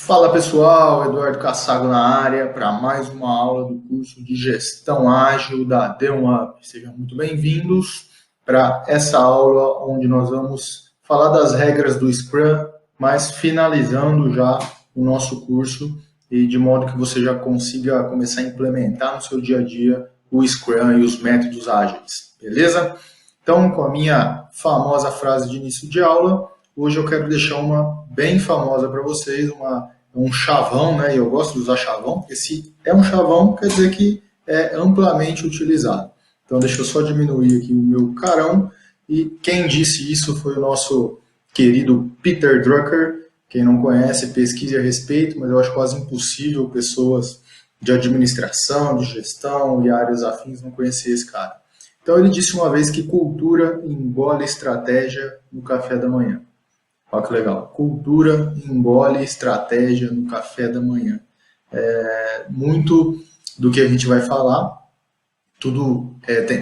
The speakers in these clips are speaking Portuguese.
Fala pessoal, Eduardo Cassago na área para mais uma aula do curso de Gestão Ágil da D1UP. Sejam muito bem-vindos para essa aula onde nós vamos falar das regras do Scrum, mas finalizando já o nosso curso e de modo que você já consiga começar a implementar no seu dia a dia o Scrum e os métodos ágeis, beleza? Então, com a minha famosa frase de início de aula, hoje eu quero deixar uma bem famosa para vocês, um chavão, né? E eu gosto de usar chavão, porque se é um chavão, quer dizer que é amplamente utilizado. Então, deixa eu só diminuir aqui o meu carão. E quem disse isso foi o nosso querido Peter Drucker. Quem não conhece, pesquise a respeito, mas eu acho quase impossível pessoas de administração, de gestão e áreas afins não conhecer esse cara. Então, ele disse uma vez que cultura engole estratégia no café da manhã. Olha que legal. Cultura engole estratégia no café da manhã. Muito do que a gente vai falar, tudo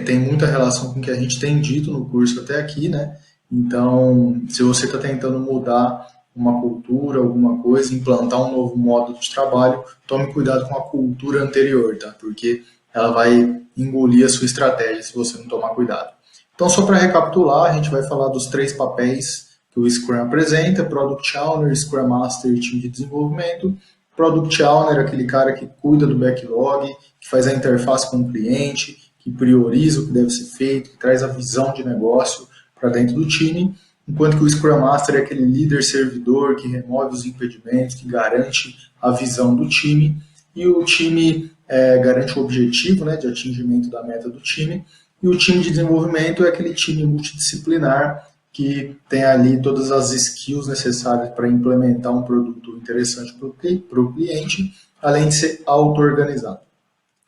tem muita relação com o que a gente tem dito no curso até aqui, né? Então, se você está tentando mudar uma cultura, alguma coisa, implantar um novo modo de trabalho, tome cuidado com a cultura anterior, tá? Porque ela vai engolir a sua estratégia se você não tomar cuidado. Então, só para recapitular, a gente vai falar dos 3 papéis que o Scrum apresenta: Product Owner, Scrum Master e time de desenvolvimento. Product Owner é aquele cara que cuida do backlog, que faz a interface com o cliente, que prioriza o que deve ser feito, que traz a visão de negócio para dentro do time, enquanto que o Scrum Master é aquele líder servidor que remove os impedimentos, que garante a visão do time, e o time garante o objetivo, né, de atingimento da meta do time, e o time de desenvolvimento é aquele time multidisciplinar que tem ali todas as skills necessárias para implementar um produto interessante para o cliente, além de ser auto-organizado.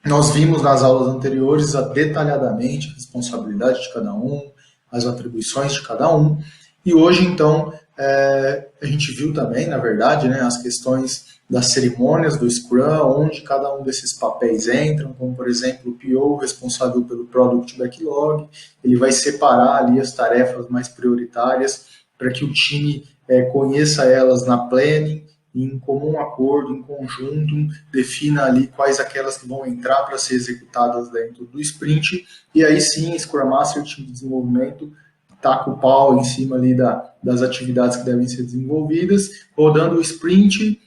Nós vimos nas aulas anteriores detalhadamente a responsabilidade de cada um, as atribuições de cada um, e hoje, então, a gente viu também, na verdade, né, as questões das cerimônias do Scrum, onde cada um desses papéis entram, como, por exemplo, o PO, responsável pelo Product Backlog, ele vai separar ali as tarefas mais prioritárias para que o time conheça elas na planning, e em comum acordo, em conjunto, defina ali quais aquelas que vão entrar para ser executadas dentro do sprint, e aí sim, Scrum Master, time de desenvolvimento, taca o pau em cima ali das atividades que devem ser desenvolvidas, rodando o sprint,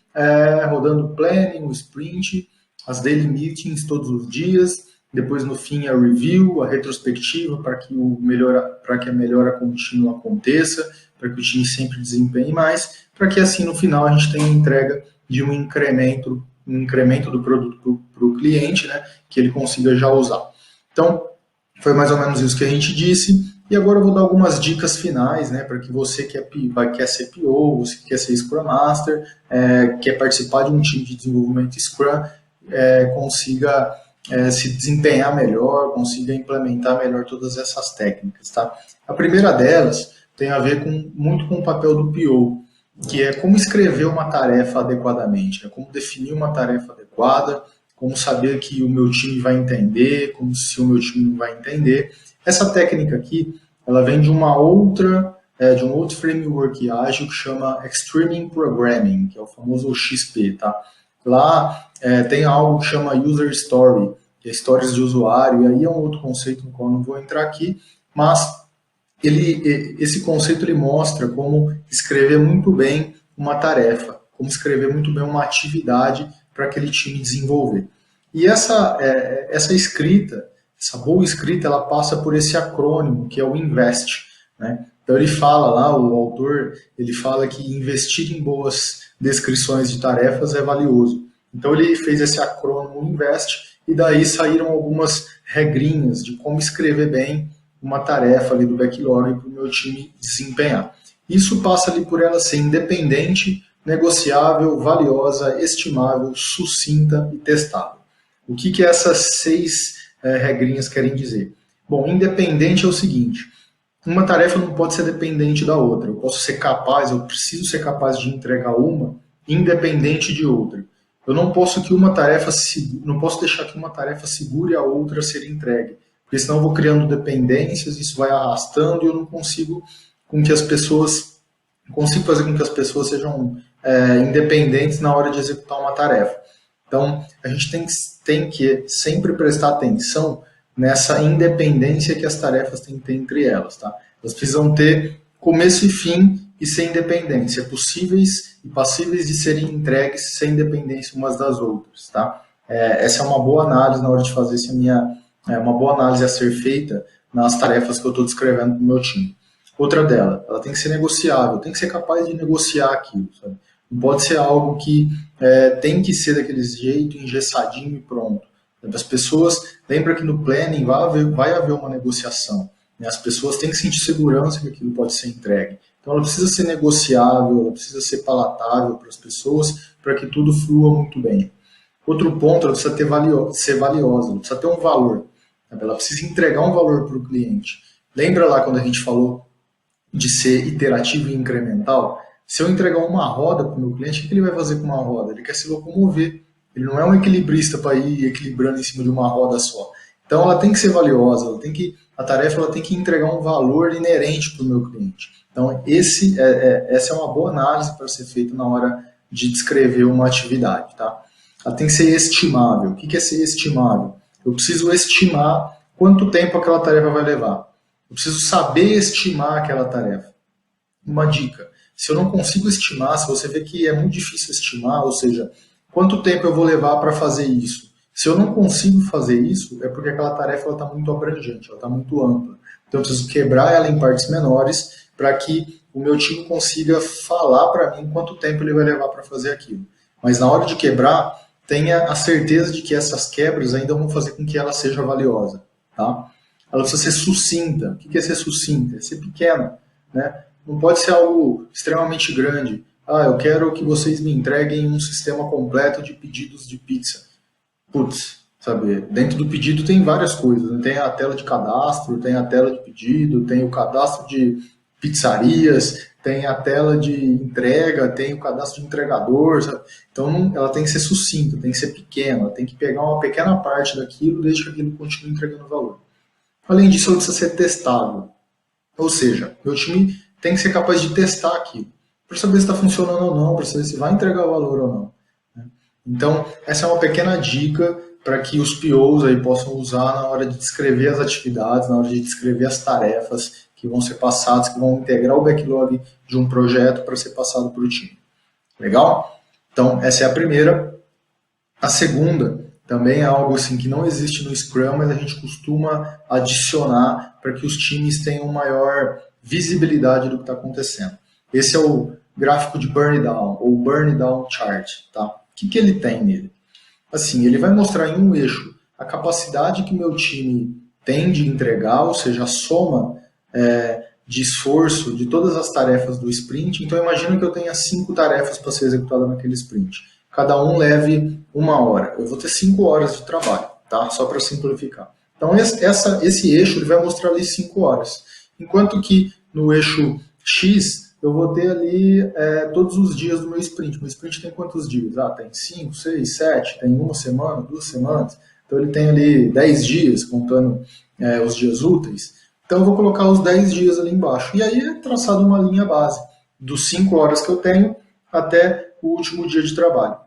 rodando o planning, o sprint, as daily meetings todos os dias, depois no fim a review, a retrospectiva para que a melhora contínua aconteça, para que o time sempre desempenhe mais, para que assim no final a gente tenha a entrega de um incremento do produto para o cliente, né, que ele consiga já usar. Então, foi mais ou menos isso que a gente disse. E agora eu vou dar algumas dicas finais, né, para que você que quer ser PO, você que quer ser Scrum Master, quer participar de um time de desenvolvimento Scrum, consiga se desempenhar melhor, consiga implementar melhor todas essas técnicas, tá? A primeira delas tem a ver muito com o papel do PO, que é como escrever uma tarefa adequadamente, como definir uma tarefa adequada, como saber que o meu time vai entender, como se o meu time não vai entender. Essa técnica aqui, ela vem de um outro framework ágil que chama Extreme Programming, que é o famoso XP, tá? Lá tem algo que chama User Story, que é histórias de usuário, e aí é um outro conceito no qual eu não vou entrar aqui, mas esse conceito ele mostra como escrever muito bem uma tarefa, como escrever muito bem uma atividade para aquele time desenvolver. E essa escrita, essa boa escrita, ela passa por esse acrônimo, que é o INVEST, né? Então ele fala lá, o autor, ele fala que investir em boas descrições de tarefas é valioso. Então ele fez esse acrônimo INVEST, e daí saíram algumas regrinhas de como escrever bem uma tarefa ali do backlog para o meu time desempenhar. Isso passa ali por ela ser independente, negociável, valiosa, estimável, sucinta e testável. O que essas 6 regrinhas querem dizer? Bom, independente é o seguinte: uma tarefa não pode ser dependente da outra. Eu preciso ser capaz de entregar uma independente de outra. Eu não posso deixar que uma tarefa segure a outra a ser entregue, porque senão eu vou criando dependências, isso vai arrastando e eu não consigo fazer com que as pessoas sejam independentes na hora de executar uma tarefa. Então, a gente tem que sempre prestar atenção nessa independência que as tarefas têm que ter entre elas, tá? Elas precisam ter começo e fim e ser independência, possíveis e passíveis de serem entregues sem dependência umas das outras, tá? Essa é uma boa análise na hora de fazer uma boa análise a ser feita nas tarefas que eu estou descrevendo para o meu time. Outra dela, ela tem que ser negociável, tem que ser capaz de negociar aquilo, sabe? Não pode ser algo que tem que ser daquele jeito, engessadinho e pronto. As pessoas, lembra que no planning vai haver uma negociação, né? As pessoas têm que sentir segurança que aquilo pode ser entregue. Então ela precisa ser negociável, ela precisa ser palatável para as pessoas, para que tudo flua muito bem. Outro ponto, ela precisa ser valiosa, ela precisa ter um valor. Ela precisa entregar um valor para o cliente. Lembra lá quando a gente falou de ser iterativo e incremental? Se eu entregar uma roda para o meu cliente, o que ele vai fazer com uma roda? Ele quer se locomover. Ele não é um equilibrista para ir equilibrando em cima de uma roda só. Então ela tem que ser valiosa, a tarefa ela tem que entregar um valor inerente para o meu cliente. Então essa é uma boa análise para ser feita na hora de descrever uma atividade, tá? Ela tem que ser estimável. O que é ser estimável? Eu preciso estimar quanto tempo aquela tarefa vai levar. Eu preciso saber estimar aquela tarefa. Uma dica, se eu não consigo estimar, se você vê que é muito difícil estimar, ou seja, quanto tempo eu vou levar para fazer isso? Se eu não consigo fazer isso, é porque aquela tarefa está muito abrangente, ela está muito ampla. Então eu preciso quebrar ela em partes menores para que o meu time consiga falar para mim quanto tempo ele vai levar para fazer aquilo. Mas na hora de quebrar, tenha a certeza de que essas quebras ainda vão fazer com que ela seja valiosa, tá? Ela precisa ser sucinta. O que é ser sucinta? É ser pequena, né? Não pode ser algo extremamente grande. Eu quero que vocês me entreguem um sistema completo de pedidos de pizza. Putz, sabe, dentro do pedido tem várias coisas, né? Tem a tela de cadastro, tem a tela de pedido, tem o cadastro de pizzarias, tem a tela de entrega, tem o cadastro de entregador, sabe? Então ela tem que ser sucinta, tem que ser pequena, ela tem que pegar uma pequena parte daquilo desde que aquilo continue entregando valor. Além disso, ela precisa ser testável. Ou seja, meu time tem que ser capaz de testar aquilo, para saber se está funcionando ou não, para saber se vai entregar valor ou não. Então, essa é uma pequena dica para que os POs aí possam usar na hora de descrever as atividades, na hora de descrever as tarefas que vão ser passadas, que vão integrar o backlog de um projeto para ser passado para o time. Legal? Então, essa é a primeira. A segunda também é algo assim que não existe no Scrum, mas a gente costuma adicionar para que os times tenham maior visibilidade do que está acontecendo. Esse é o gráfico de burn down, ou burn down chart, tá? O que ele tem nele? Assim, ele vai mostrar em um eixo a capacidade que meu time tem de entregar, ou seja, a soma de esforço de todas as tarefas do sprint. Então, imagina que eu tenha 5 tarefas para ser executada naquele sprint. Cada um leve 1 hora. Eu vou ter 5 horas de trabalho, tá? Só para simplificar. Então, esse eixo ele vai mostrar ali 5 horas. Enquanto que no eixo X, eu vou ter ali todos os dias do meu sprint. Meu sprint tem quantos dias? Tem 5, 6, 7, tem 1 semana, 2 semanas. Então ele tem ali 10 dias, contando os dias úteis. Então eu vou colocar os 10 dias ali embaixo. E aí é traçado uma linha base, dos 5 horas que eu tenho até o último dia de trabalho.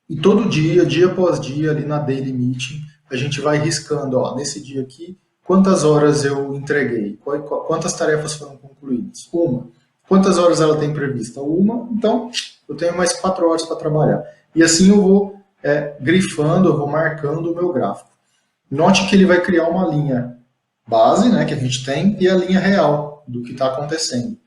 E todo dia, dia após dia, ali na daily meeting, a gente vai riscando, nesse dia aqui, quantas horas eu entreguei, quantas tarefas foram concluídas. 1. Quantas horas ela tem prevista? 1, então eu tenho mais 4 horas para trabalhar. E assim eu vou grifando, eu vou marcando o meu gráfico. Note que ele vai criar uma linha base, né, que a gente tem, e a linha real do que está acontecendo.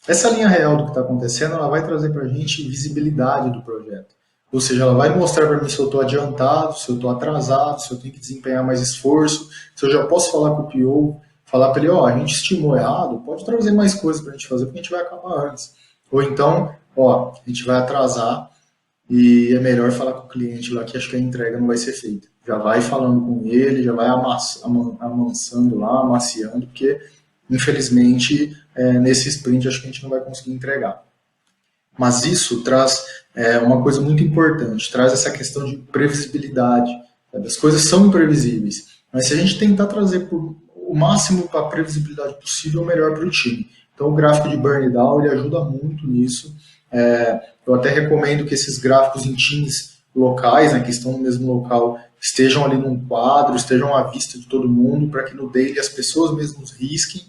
Essa linha real do que está acontecendo, ela vai trazer para a gente visibilidade do projeto. Ou seja, ela vai mostrar para mim se eu estou adiantado, se eu estou atrasado, se eu tenho que desempenhar mais esforço, se eu já posso falar com o PO, falar para ele, a gente estimou errado, pode trazer mais coisas para a gente fazer, porque a gente vai acabar antes. Ou então, a gente vai atrasar e é melhor falar com o cliente lá que acho que a entrega não vai ser feita. Já vai falando com ele, já vai amansando lá, amaciando, porque, infelizmente, nesse sprint acho que a gente não vai conseguir entregar. Mas isso traz uma coisa muito importante, traz essa questão de previsibilidade. Sabe? As coisas são imprevisíveis, mas se a gente tentar trazer o máximo para a previsibilidade possível, melhor para o time. Então o gráfico de burn down ele ajuda muito nisso, Eu até recomendo que esses gráficos em times locais, né, que estão no mesmo local, estejam ali num quadro, estejam à vista de todo mundo, para que no daily as pessoas mesmos risquem,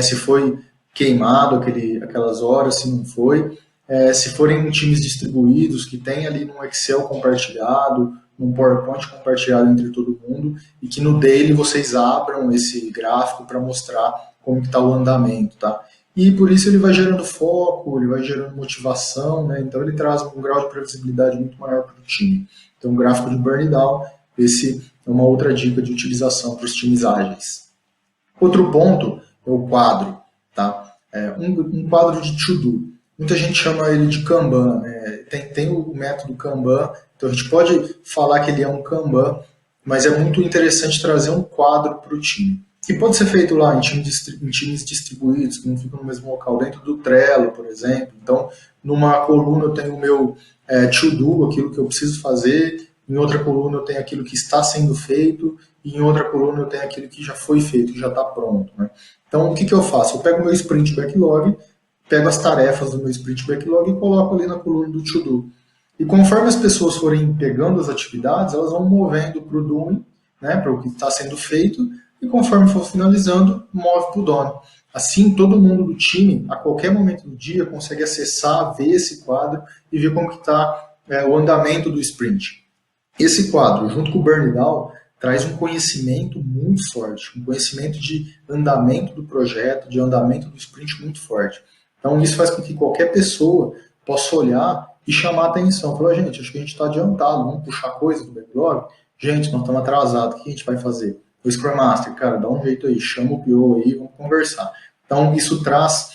se foi queimado aquelas horas, se não foi. Se forem em times distribuídos, que tem ali num Excel compartilhado, num PowerPoint compartilhado entre todo mundo, e que no daily vocês abram esse gráfico para mostrar como está o andamento, tá? E por isso ele vai gerando foco, ele vai gerando motivação, né? Então ele traz um grau de previsibilidade muito maior para o time. Então o gráfico de burn down, esse é uma outra dica de utilização para os times ágeis. Outro ponto é o quadro, tá? Um quadro de to-do. Muita gente chama ele de Kanban, né? Tem o método Kanban, então a gente pode falar que ele é um Kanban, mas é muito interessante trazer um quadro para o time. Que pode ser feito lá em times distribuídos, que não ficam no mesmo local, dentro do Trello, por exemplo. Então, numa coluna eu tenho o meu to-do, aquilo que eu preciso fazer, em outra coluna eu tenho aquilo que está sendo feito, e em outra coluna eu tenho aquilo que já foi feito, que já está pronto, né? Então, o que eu faço? Eu pego o meu sprint backlog, pego as tarefas do meu sprint backlog e coloco ali na coluna do to-do. E conforme as pessoas forem pegando as atividades, elas vão movendo para o doing, né, para o que está sendo feito, e conforme for finalizando, move para o done. Assim, todo mundo do time, a qualquer momento do dia, consegue acessar, ver esse quadro e ver como está o andamento do sprint. Esse quadro, junto com o burn down, traz um conhecimento muito forte, um conhecimento de andamento do projeto, de andamento do sprint muito forte. Então, isso faz com que qualquer pessoa possa olhar e chamar a atenção. Falar, gente, acho que a gente está adiantado, vamos puxar coisa do backlog? Gente, nós estamos atrasados, o que a gente vai fazer? O Scrum Master, cara, dá um jeito aí, chama o PO aí, vamos conversar. Então, isso traz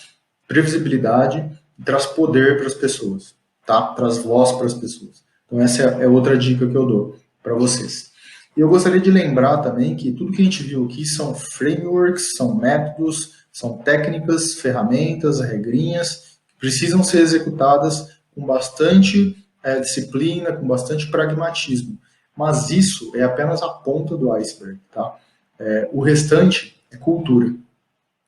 previsibilidade e traz poder para as pessoas, tá? Traz voz para as pessoas. Então, essa é outra dica que eu dou para vocês. E eu gostaria de lembrar também que tudo que a gente viu aqui são frameworks, são métodos, são técnicas, ferramentas, regrinhas, que precisam ser executadas com bastante disciplina, com bastante pragmatismo. Mas isso é apenas a ponta do iceberg, tá? O restante é cultura.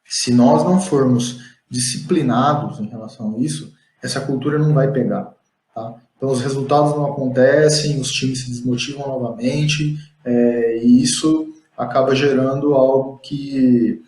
Se nós não formos disciplinados em relação a isso, essa cultura não vai pegar, tá? Então os resultados não acontecem, os times se desmotivam novamente, e isso acaba gerando algo que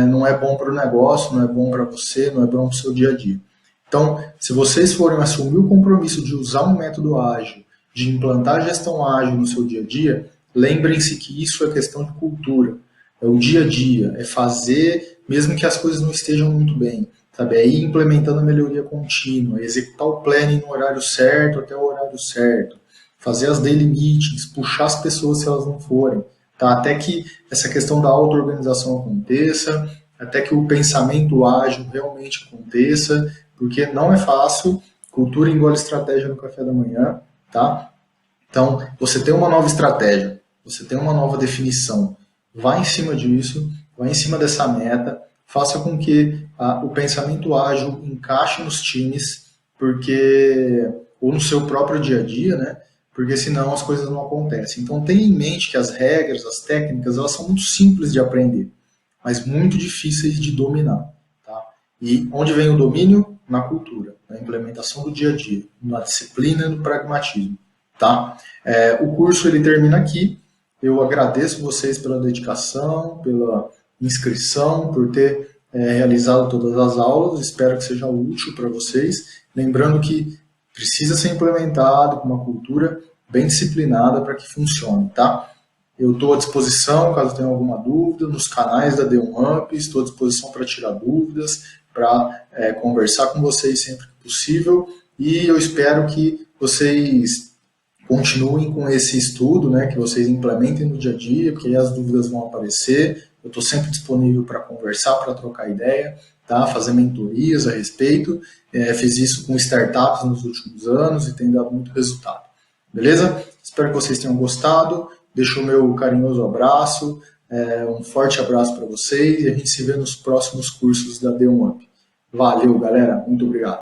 não é bom para o negócio, não é bom para você, não é bom para o seu dia a dia. Então, se vocês forem assumir o compromisso de usar um método ágil, de implantar gestão ágil no seu dia a dia, lembrem-se que isso é questão de cultura, é o dia a dia, é fazer mesmo que as coisas não estejam muito bem, sabe? É ir implementando a melhoria contínua, é executar o planning no horário certo até o horário certo, fazer as daily meetings, puxar as pessoas se elas não forem, tá? Até que essa questão da auto-organização aconteça, até que o pensamento ágil realmente aconteça, porque não é fácil, cultura engole estratégia no café da manhã, tá? Então, você tem uma nova estratégia, você tem uma nova definição, vá em cima disso, vá em cima dessa meta, faça com que o pensamento ágil encaixe nos times, ou no seu próprio dia a dia, né? Porque senão as coisas não acontecem. Então tenha em mente que as regras, as técnicas, elas são muito simples de aprender, mas muito difíceis de dominar. Tá? E onde vem o domínio? Na cultura, na implementação do dia a dia, na disciplina e no pragmatismo. Tá? O curso ele termina aqui. Eu agradeço vocês pela dedicação, pela inscrição, por ter realizado todas as aulas. Espero que seja útil para vocês. Lembrando que precisa ser implementado com uma cultura bem disciplinada para que funcione, tá? Eu estou à disposição, caso tenha alguma dúvida, nos canais da D1UP, estou à disposição para tirar dúvidas, para conversar com vocês sempre que possível, e eu espero que vocês continuem com esse estudo, né, que vocês implementem no dia a dia, porque aí as dúvidas vão aparecer. Eu estou sempre disponível para conversar, para trocar ideia, tá? Fazer mentorias a respeito. Fiz isso com startups nos últimos anos e tem dado muito resultado. Beleza? Espero que vocês tenham gostado. Deixo o meu carinhoso abraço, um forte abraço para vocês e a gente se vê nos próximos cursos da D1UP. Valeu, galera. Muito obrigado.